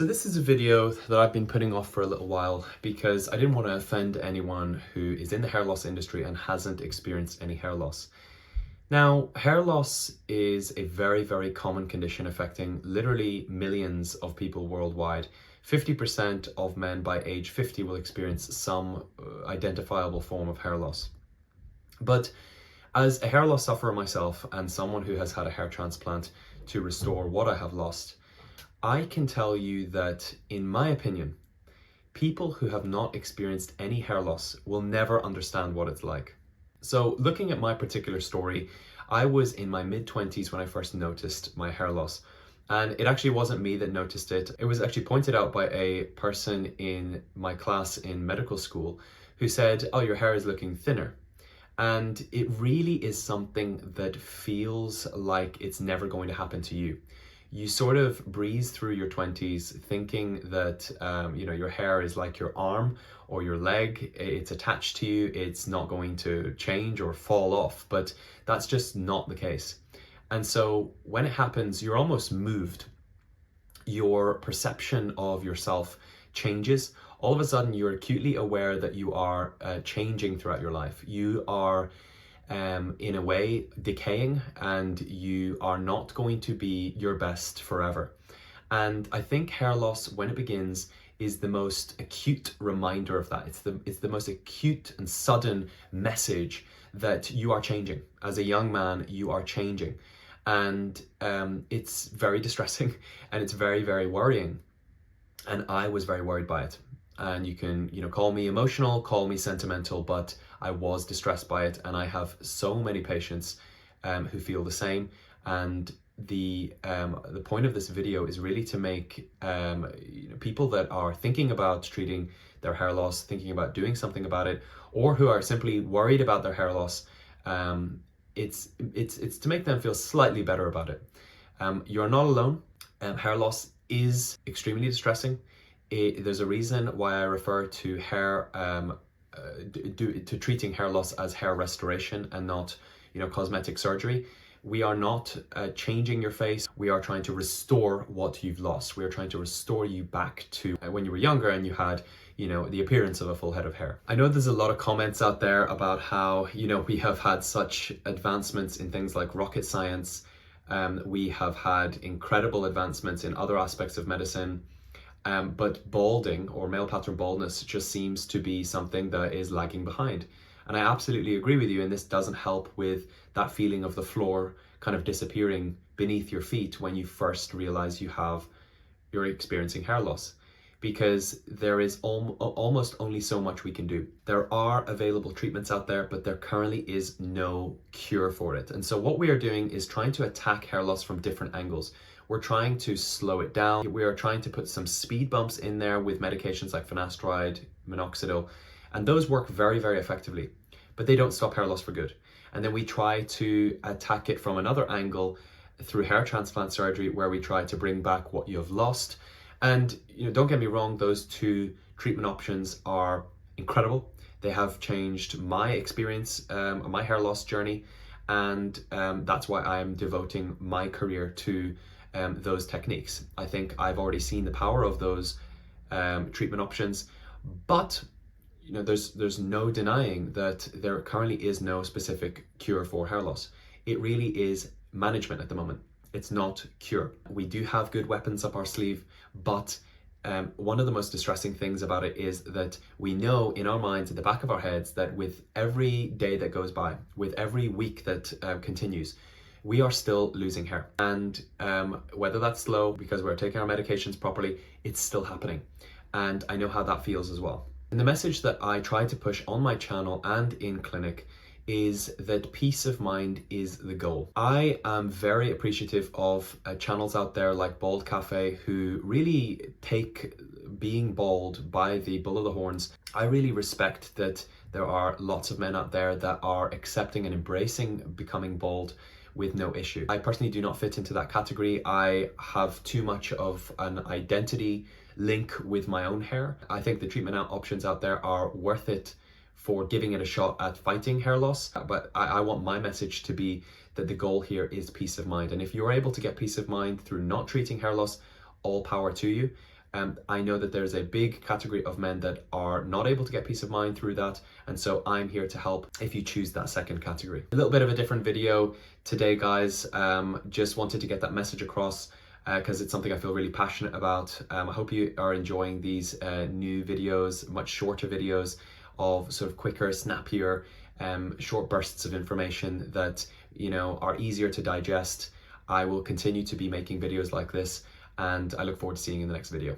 So this is a video that I've been putting off for a little while because I didn't want to offend anyone who is in the hair loss industry and hasn't experienced any hair loss. Now, hair loss is a very, very common condition affecting literally millions of people worldwide. 50% of men by age 50 will experience some identifiable form of hair loss. But as a hair loss sufferer myself and someone who has had a hair transplant to restore what I have lost, I can tell you that, in my opinion, people who have not experienced any hair loss will never understand what it's like. So, looking at my particular story, I was in my mid-20s when I first noticed my hair loss. And it actually wasn't me that noticed it. It was actually pointed out by a person in my class in medical school who said, "Oh, your hair is looking thinner." And it really is something that feels like it's never going to happen to you. You sort of breeze through your 20s thinking that your hair is like your arm or your leg. It's attached to you. It's not going to change or fall off, but that's just not the case. And so when it happens, you're almost moved. Your perception of yourself changes. All of a sudden, you're acutely aware that you are changing throughout your life. You are in a way decaying, and you are not going to be your best forever. And I think hair loss, when it begins, is the most acute reminder of that. It's the most acute and sudden message that you are changing. As a young man, you are changing. And it's very distressing and it's very, very worrying. And I was very worried by it. And you can, call me emotional, call me sentimental, but I was distressed by it. And I have so many patients who feel the same. And the point of this video is really to make people that are thinking about treating their hair loss, thinking about doing something about it, or who are simply worried about their hair loss, it's to make them feel slightly better about it. You're not alone. Hair loss is extremely distressing. There's a reason why I refer to to treating hair loss as hair restoration and not, cosmetic surgery. We are not changing your face. We are trying to restore what you've lost. We are trying to restore you back to when you were younger and you had, the appearance of a full head of hair. I know there's a lot of comments out there about how, we have had such advancements in things like rocket science. We have had incredible advancements in other aspects of medicine. But balding or male pattern baldness just seems to be something that is lagging behind. And I absolutely agree with you, and this doesn't help with that feeling of the floor kind of disappearing beneath your feet when you first realize you're experiencing hair loss, because there is almost only so much we can do. There are available treatments out there, but there currently is no cure for it. And so what we are doing is trying to attack hair loss from different angles. We're trying to slow it down. We are trying to put some speed bumps in there with medications like finasteride, minoxidil, and those work very, very effectively, but they don't stop hair loss for good. And then we try to attack it from another angle through hair transplant surgery, where we try to bring back what you have lost. And don't get me wrong, those two treatment options are incredible. They have changed my experience, my hair loss journey, and that's why I'm devoting my career to those techniques. I think I've already seen the power of those treatment options, but there's no denying that there currently is no specific cure for hair loss. It really is management at the moment. It's not cure. We do have good weapons up our sleeve, but one of the most distressing things about it is that we know in our minds, at the back of our heads, that with every day that goes by, with every week that continues, we are still losing hair. And whether that's slow because we're taking our medications properly, it's still happening. And I know how that feels as well. And the message that I try to push on my channel and in clinic is that peace of mind is the goal. I am very appreciative of channels out there like Bald Cafe, who really take being bald by the bull of the horns. I really respect that there are lots of men out there that are accepting and embracing becoming bald with no issue. I personally do not fit into that category. I have too much of an identity link with my own hair. I think the treatment options out there are worth it for giving it a shot at fighting hair loss. But I want my message to be that the goal here is peace of mind. And if you're able to get peace of mind through not treating hair loss, all power to you. I know that there's a big category of men that are not able to get peace of mind through that, and so I'm here to help if you choose that second category. A little bit of a different video today, guys. Just wanted to get that message across because it's something I feel really passionate about. I hope you are enjoying these new videos, much shorter videos of sort of quicker, snappier, short bursts of information that, you know, are easier to digest. I will continue to be making videos like this, and I look forward to seeing you in the next video.